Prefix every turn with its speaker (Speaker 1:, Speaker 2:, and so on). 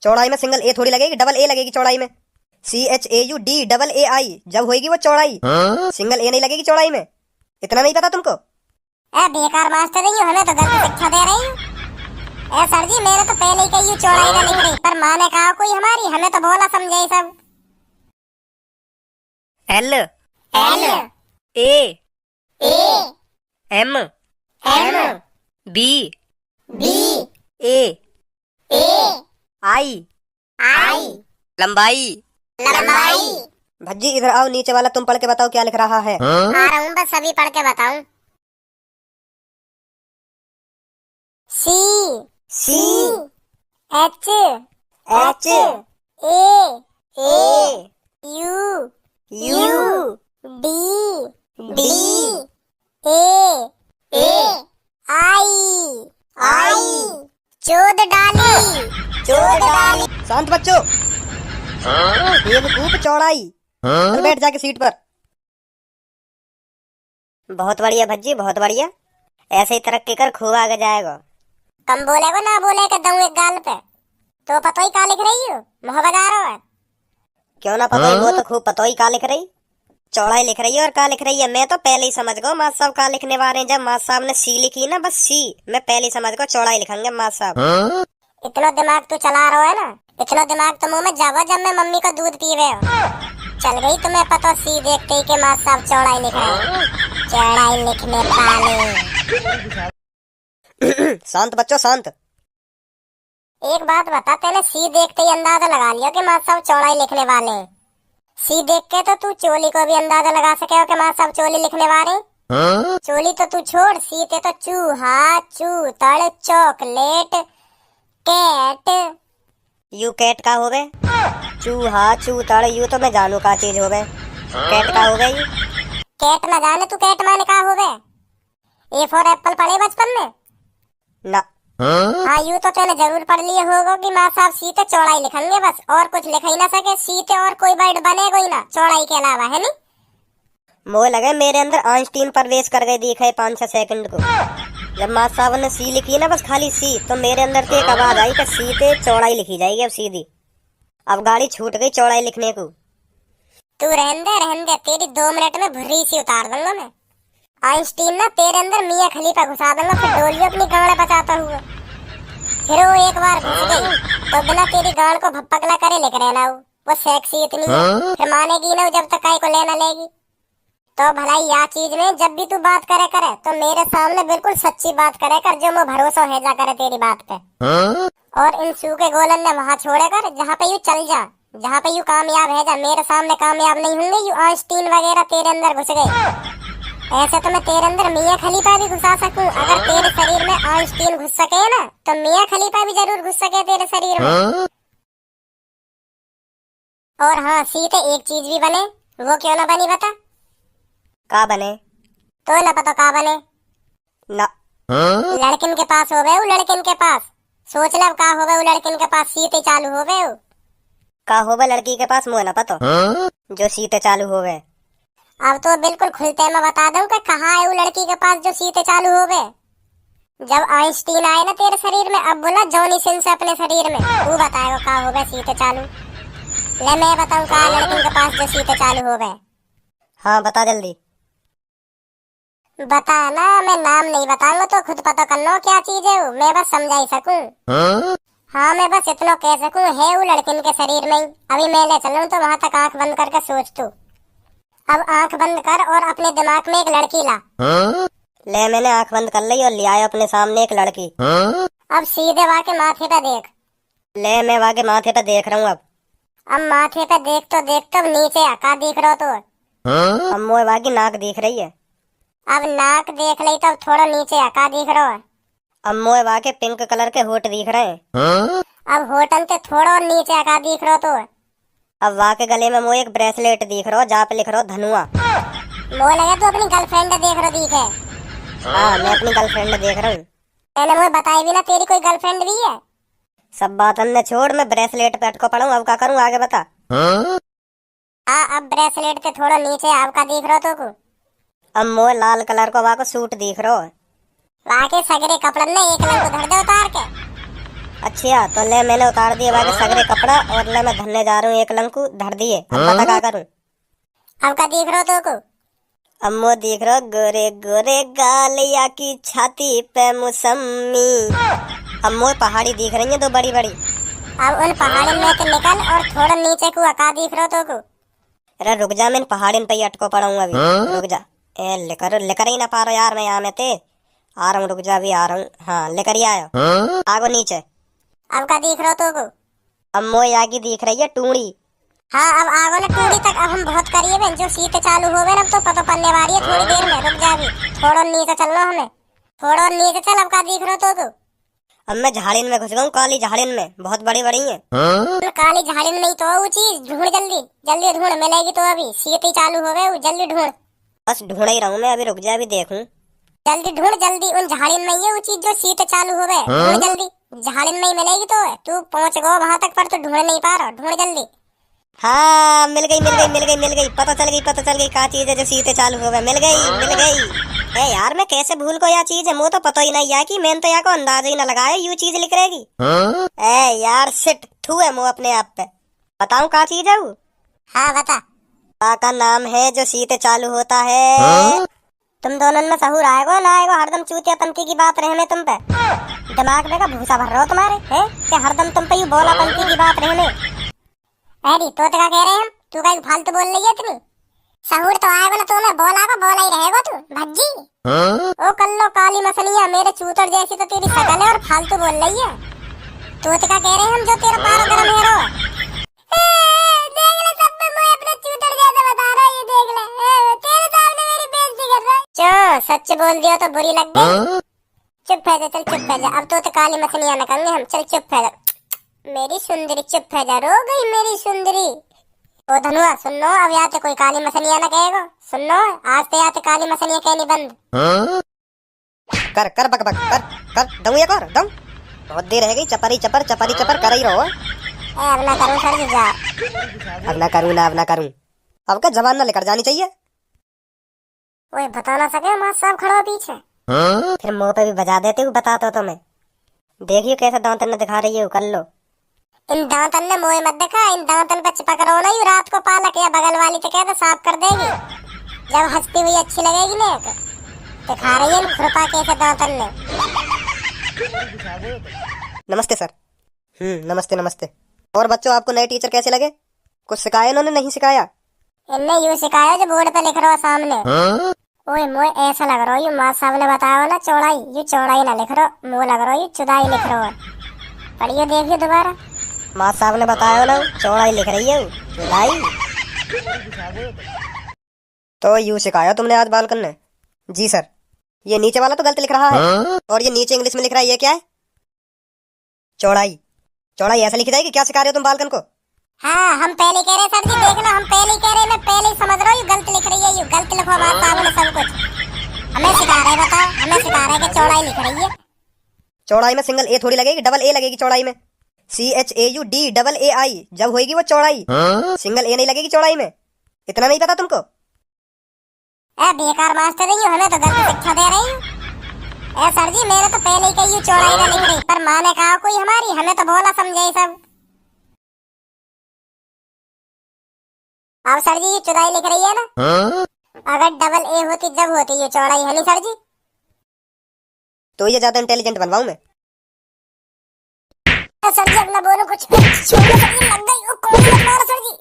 Speaker 1: चौड़ाई में सिंगल ए थोड़ी लगेगी, डबल ए लगेगी चौड़ाई में। CHAUD जब होगी वो चौड़ाई, सिंगल ए नहीं लगेगी चौड़ाई में। इतना नहीं पता तुमको?
Speaker 2: बेकार मास्टर रही हूँ, हमें तो गलत शिक्षा दे रही हूँ। सर जी मैंने तो पहले ही कही चौड़ाई ना लिख रही, पर माँ ने कहा कोई हमारी, हमें तो बोला समझे ही सब।
Speaker 1: L
Speaker 2: L
Speaker 1: A
Speaker 2: A
Speaker 1: M
Speaker 2: M
Speaker 1: B
Speaker 2: B
Speaker 1: A
Speaker 2: A
Speaker 1: I
Speaker 2: I
Speaker 1: लंबाई।
Speaker 2: लंबाई।
Speaker 1: भज्जी इधर आओ, नीचे वाला तुम पढ़ के बताओ क्या लिख रहा है।
Speaker 2: आ रहा हूँ, बस सभी पढ़ के बताऊं। C H
Speaker 1: H
Speaker 2: A
Speaker 1: U
Speaker 2: U D A I चोद डाली।
Speaker 1: शांत बच्चों, बेवकूफ चौड़ाई। चल बैठ जाके सीट पर। बहुत बढ़िया भज्जी, बहुत बढ़िया, ऐसे ही तरक्की कर, खूब आगे जाएगा।
Speaker 2: कम बोले को ना बोले के दूं एक गाल पे, तो पता ही का लिख रही हो, मुँह बजा रहा है।
Speaker 1: क्यों ना पता ही, वो तो खूब पता ही का लिख रही, चौड़ाई लिख रही है और का लिख रही है। मैं तो पहले ही समझ गया मास्टर साहब का लिखने वाले हैं। जब मास्टर साहब ने सी लिखी ना, बस सी, मैं पहले ही समझ गया चौड़ाई लिखेंगे मास्टर साहब।
Speaker 2: इतना दिमाग तू चला रहा है ना, इतना दिमाग तो मुंह में जावा जब मैं मम्मी का दूध पीवे हो। चल गई तुम्हें पता सी देखते ही के मास्टर साहब चौड़ाई लिख रहे हैं, चौड़ाई लिखने वाले।
Speaker 1: शांत बच्चों शांत।
Speaker 2: एक बात बता, तेने सी देखते ही अंदाजा लगा लिया कि मास्टर साहब चौड़ाई लिखने वाले हैं। सी देख के तो तू चोली को भी अंदाजा लगा सके हो कि मास्टर साहब चोली लिखने वाले हैं। चोली तो तू छोड़, सी ते तो चूहा, चूतड़, चॉकलेट, कैट।
Speaker 1: यू कैट का हो गए, चूहा चूतड़, यू तो मैं जानू का चीज हो गए। कैट का हो गई,
Speaker 2: कैट न जाने तू कैट माने का हो गए। ए फॉर एप्पल पढ़े बचपन में
Speaker 1: ना।
Speaker 2: हाँ, यू तो तूने जरूर पढ़ लिए होगा कि माँ साहब सीते चौड़ाई लिखेंगे बस, और कुछ लिख ही ना सके। सीते और कोई वर्ड बनेगा ही ना चौड़ाई के अलावा, है नी?
Speaker 1: मोह लगे मेरे अंदर आइंस्टीन प्रवेश कर गए, दिखे 5-6 सेकंड को। जब मास्टर साहब ने सी लिखी ना, बस खाली सी, तो मेरे अंदर से एक आवाज आई कि सी ते चौड़ाई लिखी जाएगी अब सीधी। अब गाड़ी छूट गई चौड़ाई लिखने को।
Speaker 2: तू रहन दे, तेरी 2 मिनट में भुर्री सी उतार दूंगा मैं। आइंस्टीन ना तेरे अंदर मियां खलीफा घुसा दूंगा, फिर डोलियो अपनी गाड़ बचाता हुआ। फिर वो एक बार घुस गई तो बिना तेरी गाड़ को भपकला करे लिख रहना वो सेक्सी इतनी है, फिर मानेगी ना जब तक काय को लेना लेगी। तो भलाई या चीज में जब भी तू बात करे तो मेरे सामने बिल्कुल सच्ची बात करे कर, जो मैं भरोसा है जा करे तेरी बात पे। और इन सूखे गोलन ने वहाँ छोड़े कर जहाँ पे यू चल जा, जहाँ पे यू कामयाब है जा। मेरे सामने कामयाब नहीं होंगे यू आइंस्टीन वगैरह तेरे अंदर घुस गए। ऐसे तो मैं तेरे अंदर मियां खलीफा भी घुसा सकूं। अगर तेरे शरीर में आइंस्टीन घुस सके ना, तो मियां खलीफा भी जरूर घुस सके तेरे शरीर में। और हाँ, सीते एक चीज भी बने, वो क्यों ना बनी बता?
Speaker 1: का बने?
Speaker 2: तो ना पता का बने
Speaker 1: ना।
Speaker 2: लड़किन के पास हो गए, लड़किन के पास सोच लब का हो गए, लड़किन के पास सीते चालू हो गए।
Speaker 1: का हो गए लड़की के पास, मुँह ना पता जो सीते चालू हो गए।
Speaker 2: अब तो बिल्कुल खुलते मैं बता दूं कि कहाँ है वो लड़की के पास जो सीते चालू हो गए। जब आइंस्टीन आए ना तेरे शरीर में, अब बोला जॉनी सिंस अपने शरीर में, वो बताएगा का हो गए सीते चालू। ले मैं बताऊं का लड़की के पास जो सीते चालू हो गए।
Speaker 1: हाँ बता जल्दी।
Speaker 2: बता ना, मैं नाम नहीं बताऊंगा तो खुद पता कर लो क्या चीज है वो, मैं बस समझा ही सकूं। हाँ मैं बस इतना कह सकूं है वो लड़किन के शरीर में ही। अभी मैं ले चलूं तो वहाँ तक आंख बंद करके सोच तू। अब आंख बंद कर और अपने दिमाग में एक लड़की ला।
Speaker 1: ले मैंने आंख बंद कर ली और ले आया अपने सामने एक लड़की।
Speaker 2: अब सीधे वहाँ के माथे पे देख।
Speaker 1: ले मैं वहाँ के माथे पे देख रहा हूँ।
Speaker 2: अब माथे पे देख तो नीचे का दिख रहा तो?
Speaker 1: अब मोए वहाँ की नाक दिख रही है।
Speaker 2: अब नाक देख ली तब थोड़ा नीचे का दिख रहा है।
Speaker 1: अब मोए वहाँ के पिंक कलर के होठ दिख रहे हैं।
Speaker 2: अब होठन से थोड़ा और नीचे का दिख रहा तो?
Speaker 1: अब वहाँ के गले में मोए एक ब्रेसलेट दिख रहा, जहाँ पे लिख रहा धनुआ।
Speaker 2: मोए लगा तो अपनी गर्लफ्रेंड देख रहा दिखे।
Speaker 1: हाँ मैं अपनी गर्लफ्रेंड देख रहा हूँ।
Speaker 2: मैंने मुझे बताई भी ना तेरी कोई गर्लफ्रेंड भी है।
Speaker 1: सब बात हमने छोड़, मैं ब्रेसलेट पे अटको पड़ा हूँ, अब क्या करूँ आगे बता।
Speaker 2: हाँ अब ब्रेसलेट के थोड़ा नीचे आपका दिख रहा तो को।
Speaker 1: अब मोए लाल कलर को वहाँ को सूट दिख रहा है।
Speaker 2: वहाँ के सगरे कपड़न ने एक लंग धर दे उतार के।
Speaker 1: अच्छा तो ले मैंने उतार दिए बाकी सगरे कपड़ा और ले मैं धरने जा रहा हूँ एक लंकू धर दिए। अब पता क्या करूँ?
Speaker 2: अब का देख रहे हो तो को?
Speaker 1: अम्मो देख रहा गोरे गोरे गालिया की छाती पे मौसमी। अम्मो पहाड़ी दिख रही है दो बड़ी बड़ी।
Speaker 2: अब उन पहाड़ी में से निकल और थोड़ा नीचे को का देख रहे हो तो को?
Speaker 1: अरे रुक जा, मैं पहाड़ी पे ही अटको पड़ा हूँ अभी। रुक जा, ए लेकर ही ना पा रहा यार मैं यहाँ में ते। आ रहा हूँ, रुक जा, अभी आ रहा हूँ। हाँ लेकर ही आयो। आगो नीचे।
Speaker 2: अब का देख रहे हो तो को?
Speaker 1: अम्मो यहाँ की दिख रही है टूड़ी।
Speaker 2: हाँ अब आगो ना टूड़ी तक अब हम बहुत करिए बहन, जो सीट चालू हो गए अब तो पता पड़ने वाली है थोड़ी देर में। रुक जा अभी थोड़ा नीचे चलना हमें, थोड़ा नीचे चल। अब का देख रहे हो तो
Speaker 1: अब मैं झाड़िन में घुस गया हूँ, काली झाड़िन में, बहुत बड़ी बड़ी है।
Speaker 2: काली झाड़िन में ही तो वो चीज ढूंढ, जल्दी जल्दी ढूंढ, मिलेगी तो अभी सीट ही चालू हो गए, जल्दी ढूंढ।
Speaker 1: बस ढूंढ ही रहा हूँ मैं अभी, रुक जा अभी देखूं।
Speaker 2: जल्दी ढूंढ जल्दी, उन झाड़िन में ही है वो चीज जो सीट चालू हो गए। ढूंढ जल्दी, झाड़िन में ही मिलेगी तो तू पहुंच गो वहां तक पर तू ढूंढ नहीं पा रहा, ढूंढ जल्दी।
Speaker 1: हाँ मिल गई मिल गई मिल गई मिल गई, पता चल गई क्या चीज है जो सीटे चालू हो गए। मिल गई। ए यार मैं कैसे भूल को यह चीज है, मुझे तो पता ही नहीं है कि मैंने तो यहाँ को अंदाजा ही ना लगाया यू चीज लिख रहेगी। ए यार सिट थू है मुँह अपने आप पे। बताऊं क्या चीज है वो?
Speaker 2: हाँ बता।
Speaker 1: का नाम है जो सीटे चालू होता है। तुम दोनों में सहूर आएगो ना आएगो, हरदम चूतिया पंथी की बात रहने तुम पे। दिमाग में का भूसा भर रहा हो तुम्हारे है कि हरदम तुम पे यू बोला पंथी की बात रहने।
Speaker 2: अरे तो क्या कह रहे हैं हम, तू कहीं फालतू बोल रही है इतनी? सहूर तो आएगा ना तो मैं बोला ही रहेगा तू भज्जी। ओ कल्लो काली मसलिया मेरे चूतर जैसी तो तेरी शकल है और फालतू बोल रही है। तो क्या कह रहे हैं हम जो तेरा पारा गरम है रो। देख ले सब में मैं अपने चूतर जैसा बता रहा है, ये देख ले तेरे सामने मेरी बेइज्जती कर रहा है। चो सच बोल दिया तो बुरी लग गई। चुप है जा, चल चुप है जा, अब तो काली मसलिया न कहेंगे हम, चल चुप है जा मेरी सुंदरी, चुप है जा, रो गई मेरी सुंदरी। ओ धनुआ सुनो, अब यहाँ तो कोई काली मसलिया ना कहेगा, सुनो आज तो यहाँ तो काली मसलिया कहनी बंद।
Speaker 1: कर बक कर दऊं एक और दऊं, बहुत देर रह गई। चपरी चपर कर ही रहो।
Speaker 2: अब ना करूँ सर जी जा,
Speaker 1: अब ना करूँ। अब क्या जबान ना लेकर जानी चाहिए।
Speaker 2: ओए बता ना सके माँ साहब खड़ा हो पीछे।
Speaker 1: फिर मुंह पे भी बजा देते हूँ, बताता तो मैं। देखियो कैसे दांतन ने दिखा रही है, कर लो।
Speaker 2: इन दांतन ने मोए मत देखा, इन दांतन पे चिपक रहो ना, रात को पालक या बगल वाली तो कहते साफ कर देगी। जब हंसती हुई अच्छी लगेगी ना तो दिखा रही है इन खुरपा कैसे दांतन ने।
Speaker 1: नमस्ते सर। नमस्ते। और बच्चों आपको नए टीचर कैसे लगे? कुछ सिखाया इन्होंने, नहीं सिखाया?
Speaker 2: इनने यूँ सिखाया जो बोर्ड पे लिख रहा सामने। ओए मोए ऐसा लग रहा है यू माँ साहब ने बताया ना चौड़ाई, यू चौड़ाई ना लिख रहा, मुँह लग रहा है यू चुदाई लिख रहा। पढ़िए देखिए दोबारा।
Speaker 1: माँ साहब ने बताया ना चौड़ाई लिख रही है चुदाई। तो यू सिखाया तुमने आज बालकन ने? जी सर। ये नीचे वाला तो गलत लिख रहा है और ये नीचे इंग्लिश में लिख रहा है, ये क्या है? चौड़ाई ऐसा लिखी जाएगी? क्या सिखा रहे हो तुम बालकन को?
Speaker 2: हाँ हम पहले कह रहे सर जी, देख लो हम पहले कह रहे, मैं पहले ही समझ रहा हूँ गलत लिख रही है, यू गलत लिखो माँ साहब ने सब कुछ। हमें सिखा रहे बताओ, हमें सिखा रहे कि चौड़ाई लिख रही है।
Speaker 1: चौड़ाई में सिंगल ए थोड़ी लगेगी, डबल ए लगेगी चौड़ाई में। CHAUDAAI जब होगी वो चौड़ाई, सिंगल ए नहीं लगेगी चौड़ाई में। इतना नहीं पता तुमको?
Speaker 2: बेकार मास्टर रही हो, हमें तो गलत शिक्षा दे रही हो। सर जी मेरे तो पहले ही कही चौड़ाई ना लिख रही, पर माँ ने कहा कोई हमारी, हमें तो बोला समझे सब। अब सर जी ये चौड़ाई लिख रही है ना? अगर डबल ए होती जब होती ये चौड़ाई, है नहीं सर जी?
Speaker 1: तो ये ज्यादा इंटेलिजेंट बनवाऊं मैं?
Speaker 2: सर जी अगला बोलो कुछ। लग गई वो कौन सी सर जी।